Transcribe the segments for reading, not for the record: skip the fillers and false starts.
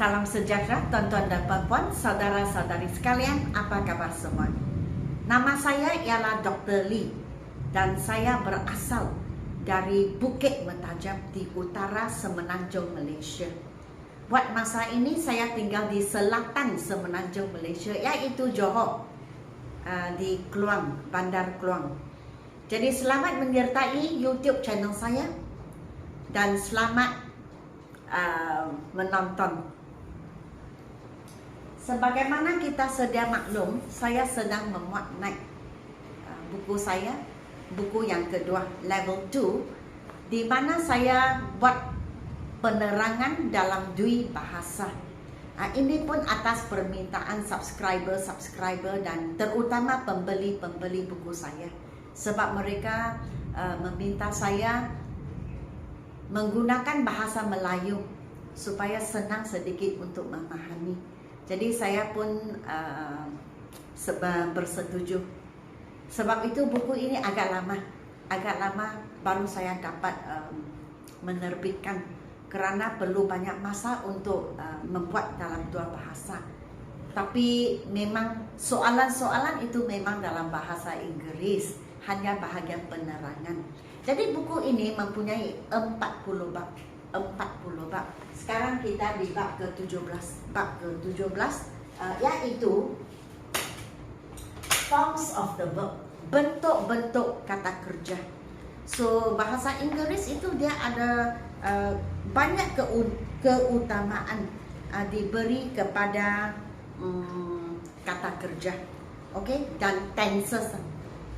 Salam sejahtera tuan-tuan dan puan-puan, saudara-saudari sekalian, apa kabar semua? Nama saya ialah Dr. Lee dan saya berasal dari Bukit Mentajam di utara Semenanjung, Malaysia. Buat masa ini saya tinggal di selatan Semenanjung, Malaysia, iaitu Johor, di Kluang, Bandar Kluang. Jadi selamat menyertai YouTube channel saya dan selamat menonton. Sebagaimana kita sedia maklum, saya sedang memuat naik buku saya, buku yang kedua, level 2, di mana saya buat penerangan dalam 2 bahasa. Ini pun atas permintaan subscriber dan terutama pembeli-pembeli buku saya. Sebab mereka meminta saya menggunakan bahasa Melayu supaya senang sedikit untuk memahami. Jadi saya pun bersetuju. Sebab itu buku ini agak lama baru saya dapat menerbitkan, kerana perlu banyak masa untuk membuat dalam 2 bahasa. Tapi memang soalan-soalan itu memang dalam bahasa Inggris, hanya bahagian penerangan. Jadi buku ini mempunyai 40 bab. Sekarang kita di bab ke-17. Bab ke-17 yaitu forms of the verb, bentuk-bentuk kata kerja. So bahasa Inggris itu dia ada banyak keutamaan diberi kepada kata kerja. Okey, dan tenses.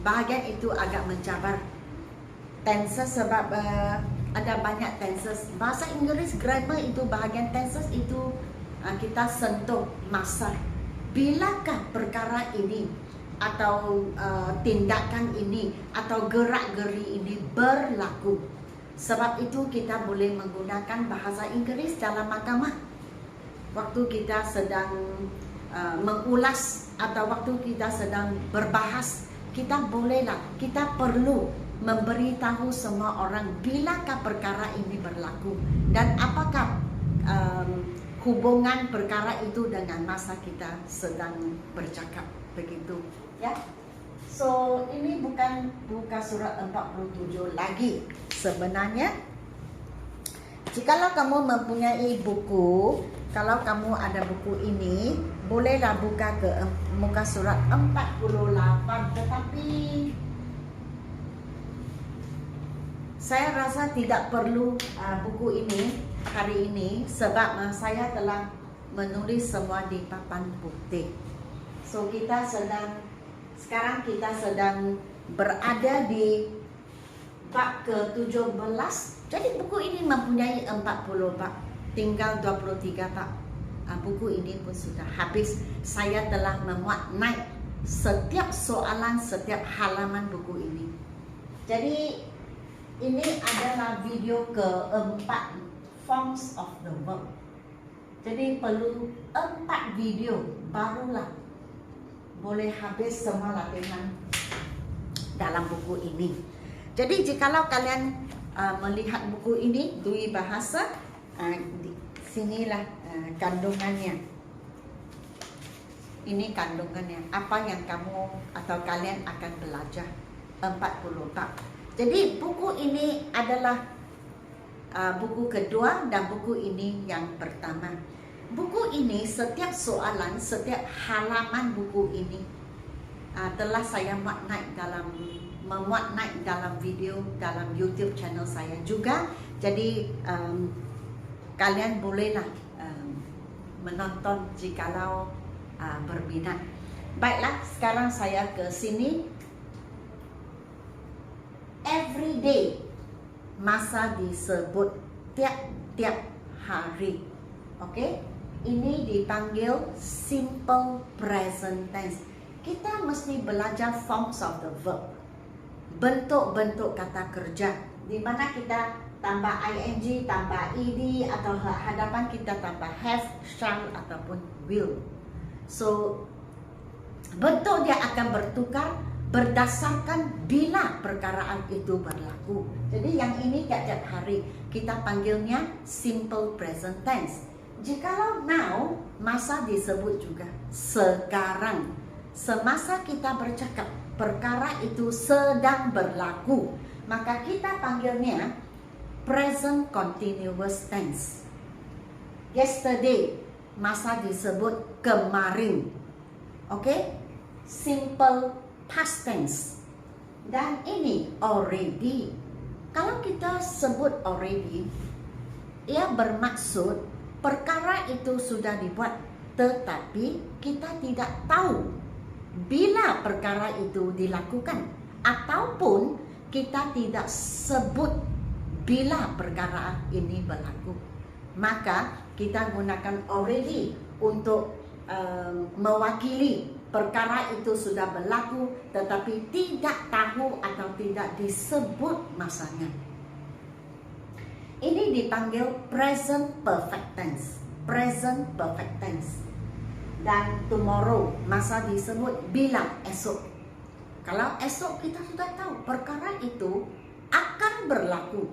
Bahagian itu agak mencabar. Tenses sebab ada banyak tenses. Bahasa Inggris grammar itu bahagian tenses itu kita sentuh masa. Bilakah perkara ini atau tindakan ini atau gerak-geri ini berlaku? Sebab itu kita boleh menggunakan bahasa Inggris dalam mahkamah. Waktu kita sedang mengulas atau waktu kita sedang berbahas, kita bolehlah, kita perlu memberitahu semua orang bilakah perkara ini berlaku dan apakah hubungan perkara itu dengan masa kita sedang bercakap, begitu ya. So ini bukan buka surat 47 lagi. Sebenarnya jikalau kamu mempunyai buku, kalau kamu ada buku ini, bolehlah buka ke muka surat 48, tetapi saya rasa tidak perlu buku ini hari ini sebab saya telah menulis semua di papan putih. So sekarang kita sedang berada di bab ke-17. Jadi buku ini mempunyai 40 bab, tinggal 23 bab. Buku ini pun sudah habis. Saya telah memuat naik setiap soalan, setiap halaman buku ini. Jadi ini adalah video ke-4, forms of the verb. Jadi perlu 4 video barulah boleh habis semua latihan dalam buku ini. Jadi jikalau kalian melihat buku ini 2 bahasa, sinilah kandungannya. Ini kandungannya, apa yang kamu atau kalian akan belajar, 40 bab. Jadi buku ini adalah buku kedua dan buku ini yang pertama. Buku ini setiap soalan, setiap halaman buku ini telah saya memuat naik dalam video dalam YouTube channel saya juga. Jadi kalian bolehlah menonton jikalau berminat. Baiklah, sekarang saya ke sini. Everyday, masa disebut tiap-tiap hari. Okey, ini dipanggil simple present tense. Kita mesti belajar forms of the verb, bentuk-bentuk kata kerja, di mana kita tambah ing, tambah ed, atau hadapan kita tambah have, shall ataupun will. So bentuk dia akan bertukar berdasarkan bila perkaraan itu berlaku. Jadi yang ini tiap-tiap hari kita panggilnya simple present tense. Jikalau now, masa disebut juga sekarang. Semasa kita bercakap, perkara itu sedang berlaku, maka kita panggilnya present continuous tense. Yesterday, masa disebut kemarin. Okay? Simple past tense. Dan ini already. Kalau kita sebut already, ia bermaksud perkara itu sudah dibuat, tetapi kita tidak tahu bila perkara itu dilakukan, ataupun kita tidak sebut bila perkara ini berlaku. Maka kita gunakan already untuk mewakili perkara itu sudah berlaku, tetapi tidak tahu atau tidak disebut masanya. Ini dipanggil present perfect tense. Present perfect tense. Dan tomorrow, masa disebut bila, esok. Kalau esok kita sudah tahu perkara itu akan berlaku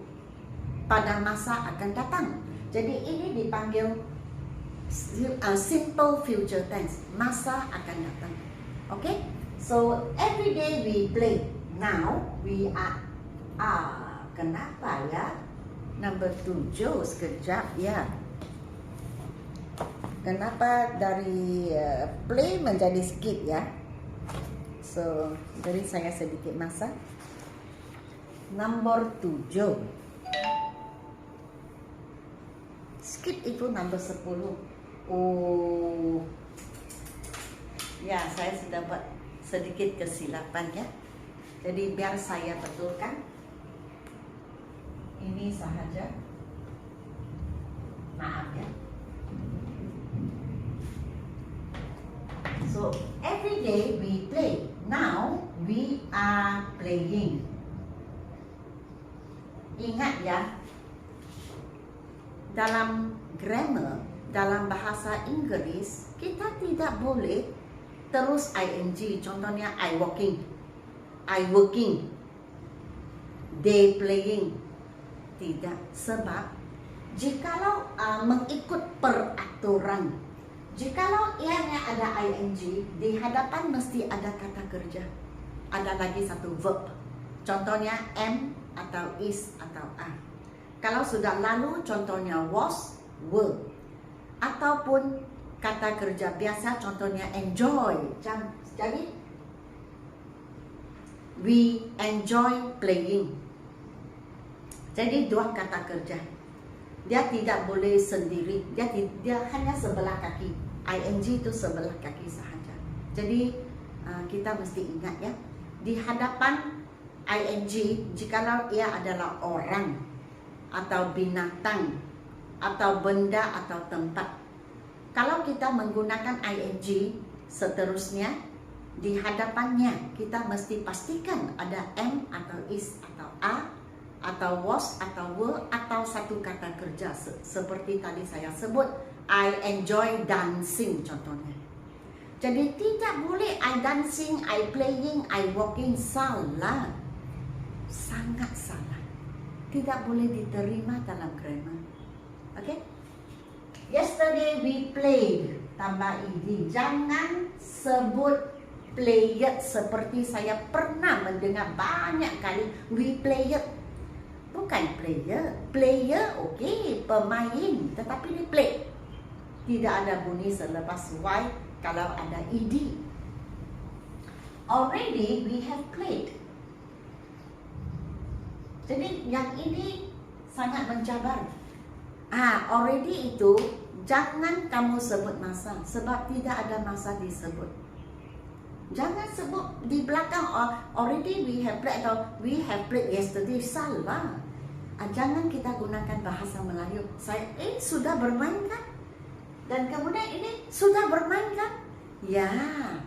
pada masa akan datang. Jadi ini dipanggil simple future tense. Masa akan datang. Okay? So every day we play. Now we are. Kenapa ya? Number 7, sekejap ya. Kenapa dari play menjadi skip ya? So, beri saya sedikit masa. Number 7. Skip itu number 10. Oh. Ya, saya sudah buat sedikit kesilapan ya. Jadi biar saya betulkan. Ini sahaja. Maaf ya. So, every day we play. Now, we are playing. Ingat ya, dalam grammar, dalam bahasa Inggris, kita tidak boleh terus ing. Contohnya, I walking, I working, they playing. Tidak, sebab jikalau mengikut peraturan, jikalau ianya ada ing, di hadapan mesti ada kata kerja. Ada lagi satu verb. Contohnya am atau is atau are. Kalau sudah lalu, contohnya was, were. Ataupun kata kerja biasa, contohnya enjoy. Jadi, we enjoy playing. Jadi dua kata kerja. Dia tidak boleh sendiri. Dia hanya sebelah kaki. ing itu sebelah kaki sahaja. Jadi kita mesti ingat ya. Di hadapan ing, jikalau ia adalah orang atau binatang atau benda atau tempat. Kalau kita menggunakan ing seterusnya, di hadapannya kita mesti pastikan ada am atau is atau are atau was atau were atau satu kata kerja seperti tadi saya sebut, I enjoy dancing contohnya. Jadi tidak boleh I dancing, I playing, I walking. Salah, sangat salah, tidak boleh diterima dalam grammar. Okay? Yesterday we played, tambah ed. Jangan sebut played seperti saya pernah mendengar banyak kali. We played. Bukan player. Player okey, pemain, tetapi ini play. Tidak ada bunyi selepas y kalau ada ed. Already we have played. Jadi yang ini sangat mencabar. Already itu jangan kamu sebut masa, sebab tidak ada masa disebut. Jangan sebut di belakang already we have played atau we have played yesterday. Salah. Jangan kita gunakan bahasa Melayu. Saya sudah bermain kan? Dan kemudian ini sudah bermain kan? Ya,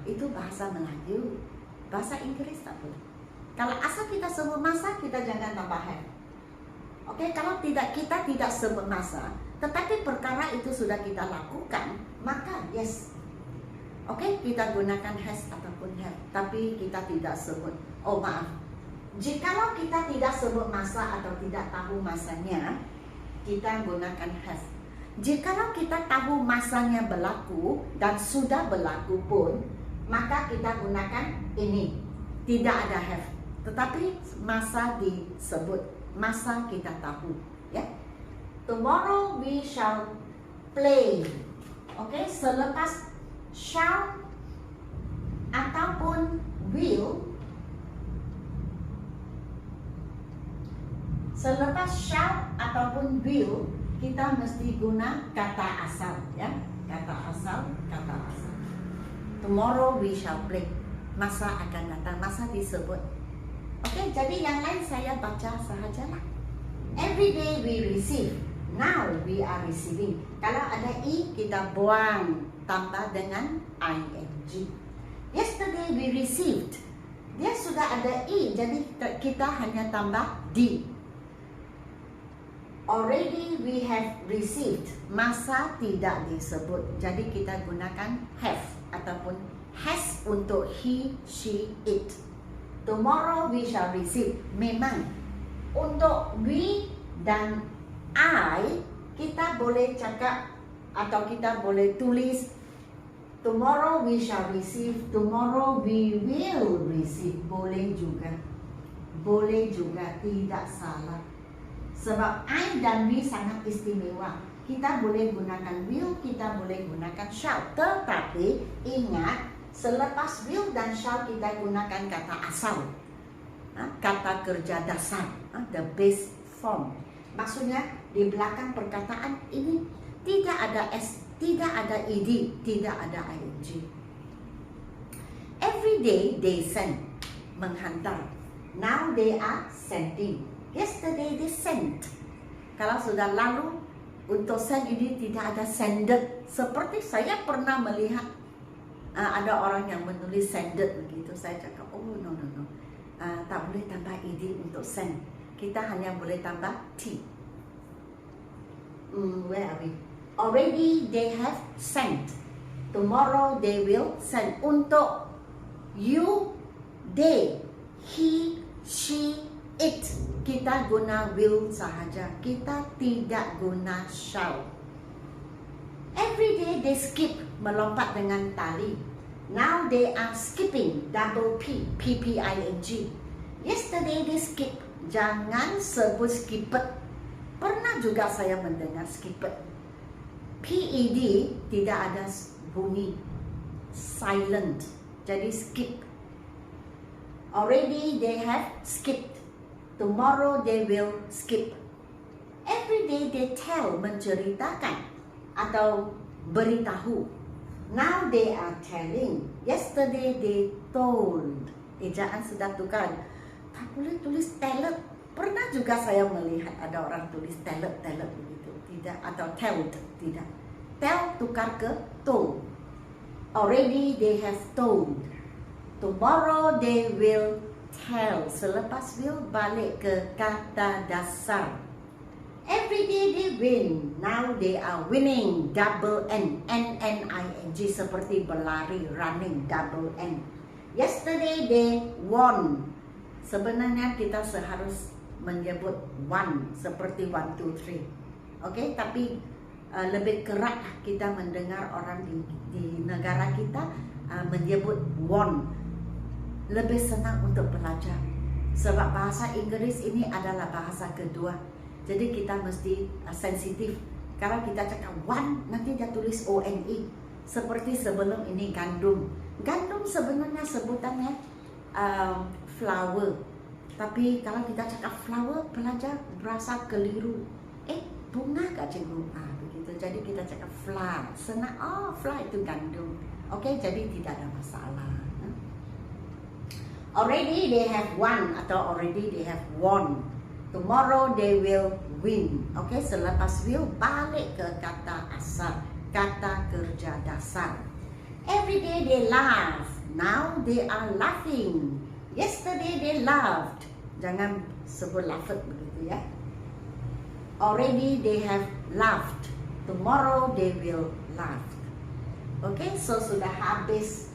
itu bahasa Melayu. Bahasa Inggris tak boleh. Kalau asal kita sebut masa, kita jangan tambah have. Oke, kalau tidak, kita tidak sebut masa, tetapi perkara itu sudah kita lakukan, maka yes. Oke, kita gunakan has ataupun have, tapi kita tidak sebut. Oh maaf, jikalau kita tidak sebut masa atau tidak tahu masanya, kita gunakan has. Jikalau kita tahu masanya berlaku dan sudah berlaku pun, maka kita gunakan ini. Tidak ada have, tetapi masa disebut, masa kita tahu, ya. Tomorrow we shall play. Okay, selepas shall ataupun will, selepas shall ataupun will, kita mesti guna kata asal, ya. Kata asal, kata asal. Tomorrow we shall play. Masa akan datang, masa disebut. Okey, jadi yang lain saya baca sahajalah. Every day we receive. Now we are receiving. Kalau ada i, kita buang tambah dengan ing. Yesterday we received. Dia sudah ada i, jadi kita hanya tambah d. Already we have received. Masa tidak disebut, jadi kita gunakan have ataupun has untuk he, she, it. Tomorrow we shall receive. Memang untuk we dan I, kita boleh cakap atau kita boleh tulis tomorrow we shall receive, tomorrow we will receive. Boleh juga. Boleh juga, tidak salah. Sebab I dan we sangat istimewa. Kita boleh gunakan will, kita boleh gunakan shall. Tetapi ingat, selepas will dan shall kita gunakan kata asal, kata kerja dasar, the base form. Maksudnya di belakang perkataan ini tidak ada s, tidak ada ed, tidak ada ing. Every day they send, menghantar. Now they are sending. Yesterday they sent. Kalau sudah lalu, untuk send ini tidak ada sended. Seperti saya pernah melihat ada orang yang menulis sended begitu. Saya cakap, oh no. Tak boleh tambah ed untuk send. Kita hanya boleh tambah t. Where are we? Already they have sent. Tomorrow they will send. Untuk you, they, he, she, it, kita guna will sahaja. Kita tidak guna shall. Every day they skip, melompat dengan tali. Now they are skipping, double P, P-P-I-N-G. Yesterday they skip. Jangan sebut skipped. Pernah juga saya mendengar skipped. P-E-D tidak ada bunyi, silent. Jadi skip. Already they have skipped. Tomorrow they will skip. Every day they tell, menceritakan atau beritahu. Now they are telling. Yesterday they told. Ejaan sudah tukar. Tak boleh tulis tell. Pernah juga saya melihat ada orang tulis tell begitu. Tidak, atau told, tidak. Tell tukar ke told. Already they have told. Tomorrow they will tell. Selepas will balik ke kata dasar. Every day they win. Now they are winning. Double N, N-N-I-N-G, seperti berlari, running, double N. Yesterday they won. Sebenarnya kita seharus menyebut won, seperti 1, 2, 3. Okay, tapi lebih kerap kita mendengar orang di negara kita menyebut won. Lebih senang untuk belajar. Sebab bahasa Inggeris ini adalah bahasa kedua. Jadi kita mesti sensitif. Kalau kita cakap one, nanti dia tulis O-N-E. Seperti sebelum ini gandum. Gandum sebenarnya sebutannya flower. Tapi kalau kita cakap flower, pelajar berasa keliru. Bunga kak cikgu? Begitu. Jadi kita cakap flower. Senang, flower itu gandum. Oke, jadi tidak ada masalah. Already they have won atau already they have won. Tomorrow they will win. Okay, selepas will balik ke kata asal, kata kerja dasar. Every day they laugh. Now they are laughing. Yesterday they laughed. Jangan sebut laughed begitu ya. Already they have laughed. Tomorrow they will laugh. Okay, so sudah habis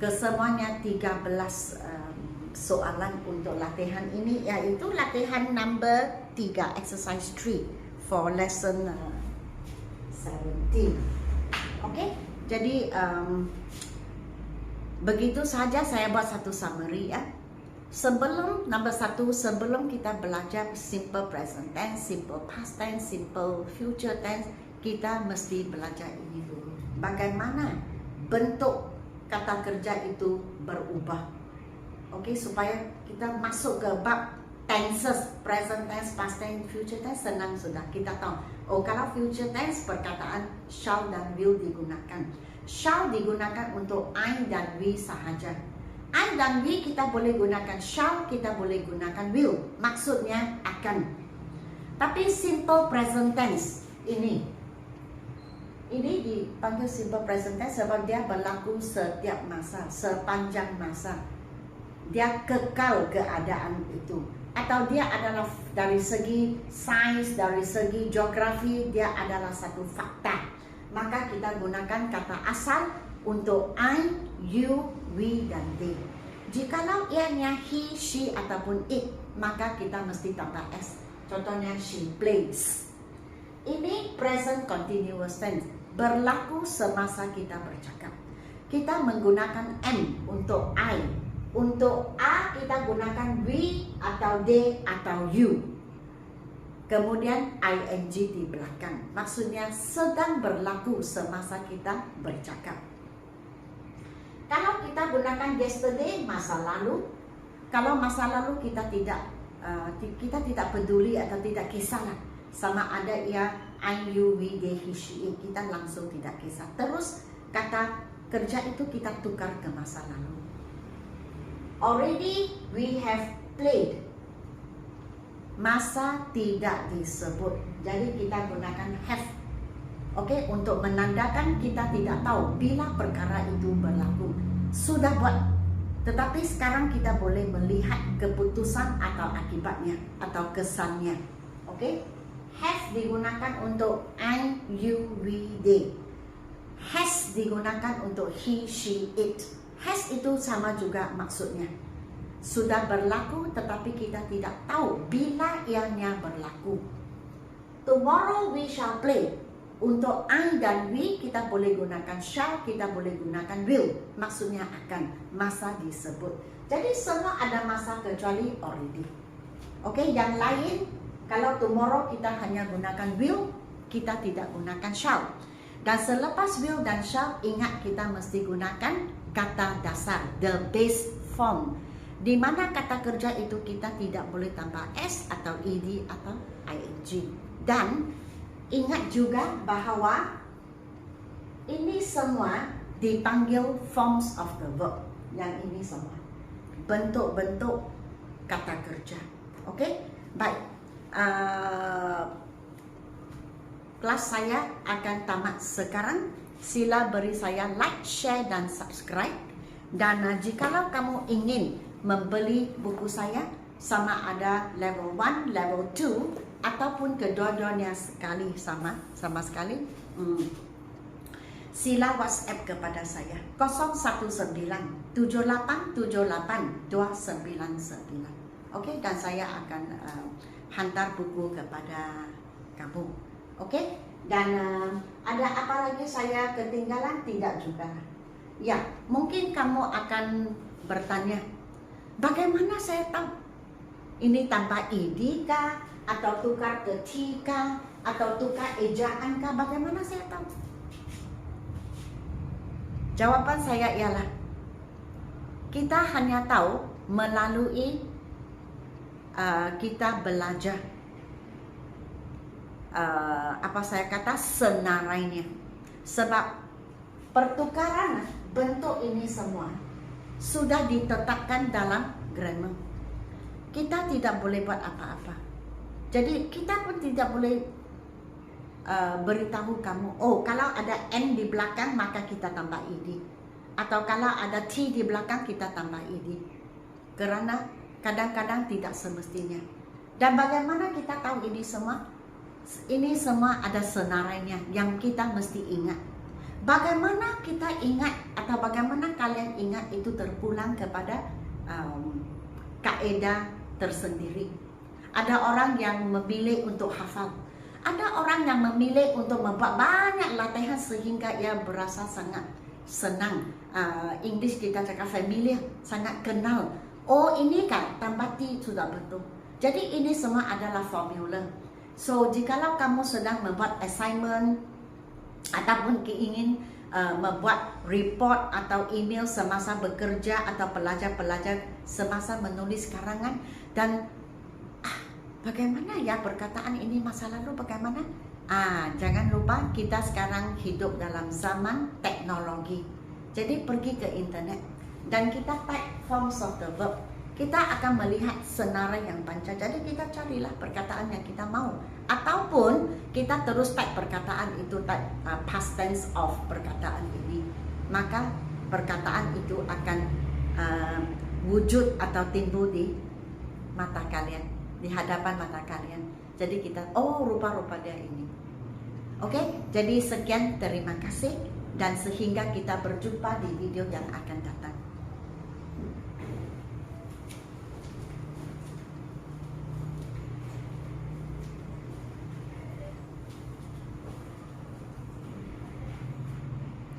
kesemuanya 13 soalan untuk latihan ini, yaitu latihan number 3, exercise 3 for lesson 17. Okey, jadi begitu saja saya buat satu summary ya. Sebelum nombor 1, sebelum kita belajar simple present tense, simple past tense, simple future tense, kita mesti belajar ini dulu. Bagaimana bentuk kata kerja itu berubah. Okey, supaya kita masuk ke bab tenses, present tense, past tense, future tense, senang sudah. Kita tahu, oh kalau future tense perkataan shall dan will digunakan. Shall digunakan untuk I dan we sahaja. I dan we kita boleh gunakan shall, kita boleh gunakan will. Maksudnya akan. Tapi simple present tense ini dipanggil simple present tense sebab dia berlaku setiap masa, sepanjang masa. Dia kekal keadaan itu. Atau dia adalah dari segi sains, dari segi geografi, dia adalah satu fakta. Maka kita gunakan kata asal untuk I, you, we, dan they. Jikalau ianya he, she, ataupun it, maka kita mesti tambah s. Contohnya, she plays. Ini present continuous tense, berlaku semasa kita bercakap. Kita menggunakan M untuk I. Untuk A kita gunakan we atau they atau you. Kemudian ing di belakang. Maksudnya sedang berlaku semasa kita bercakap. Kalau kita gunakan yesterday, masa lalu. Kalau masa lalu kita tidak peduli atau tidak kisahlah sama ada ia I, you, we, they, he, she, it. Kita langsung tidak kisah. Terus kata kerja itu kita tukar ke masa lalu. Already we have played. Masa tidak disebut. Jadi kita gunakan have. Okey, untuk menandakan kita tidak tahu bila perkara itu berlaku. Sudah buat. Tetapi sekarang kita boleh melihat keputusan atau akibatnya atau kesannya. Okey? Have digunakan untuk I, you, we, they. Has digunakan untuk he, she, it. Has itu sama juga maksudnya. Sudah berlaku tetapi kita tidak tahu bila ianya berlaku. Tomorrow we shall play. Untuk I dan we kita boleh gunakan shall, kita boleh gunakan will. Maksudnya akan, masa disebut. Jadi semua ada masa kecuali already. Okey, yang lain kalau tomorrow kita hanya gunakan will, kita tidak gunakan shall. Dan selepas will dan shall, ingat kita mesti gunakan kata dasar, the base form. Di mana kata kerja itu kita tidak boleh tambah s atau ed atau ing. Dan ingat juga bahawa ini semua dipanggil forms of the verb. Yang ini semua bentuk-bentuk kata kerja. Okey? Baik. Kelas saya akan tamat sekarang. Sila beri saya like, share dan subscribe. Dan jikalau kamu ingin membeli buku saya, sama ada level 1, level 2 ataupun kedua-duanya sekali sama sekali, sila WhatsApp kepada saya 01978782999. Okey, dan saya akan hantar buku kepada kamu. Okey? Dan ada apa lagi saya ketinggalan? Tidak juga. Ya, mungkin kamu akan bertanya, bagaimana saya tahu ini tanpa ed kah, atau tukar ke t kah, atau tukar ejaan kah? Bagaimana saya tahu? Jawaban saya ialah kita hanya tahu melalui kita belajar apa saya kata senarainya. Sebab pertukaran bentuk ini semua sudah ditetapkan dalam grammar. Kita tidak boleh buat apa-apa. Jadi kita pun tidak boleh beritahu kamu, oh kalau ada n di belakang maka kita tambah ed, atau kalau ada t di belakang kita tambah ed. Kerana kadang-kadang tidak semestinya. Dan bagaimana kita tahu ini semua? Ini semua ada senarainya yang kita mesti ingat. Bagaimana kita ingat atau bagaimana kalian ingat itu terpulang kepada kaedah tersendiri. Ada orang yang memilih untuk hafal. Ada orang yang memilih untuk membuat banyak latihan sehingga ia berasa sangat senang. English kita cakap familiar, sangat kenal. Oh ini kan tambati sudah betul. Jadi ini semua adalah formula. So jikalau kamu sedang membuat assignment ataupun ingin membuat report atau email semasa bekerja atau pelajar-pelajar semasa menulis karangan, dan bagaimana ya perkataan ini masa lalu bagaimana? Jangan lupa kita sekarang hidup dalam zaman teknologi. Jadi pergi ke internet dan kita type forms of the verb. Kita akan melihat senarai yang panjang. Jadi kita carilah perkataan yang kita mau. Ataupun kita terus type perkataan itu, type past tense of perkataan ini. Maka perkataan itu akan wujud atau timbul di mata kalian, di hadapan mata kalian. Jadi kita, oh rupa-rupa dia ini. Oke, jadi sekian, terima kasih. Dan sehingga kita berjumpa di video yang akan datang.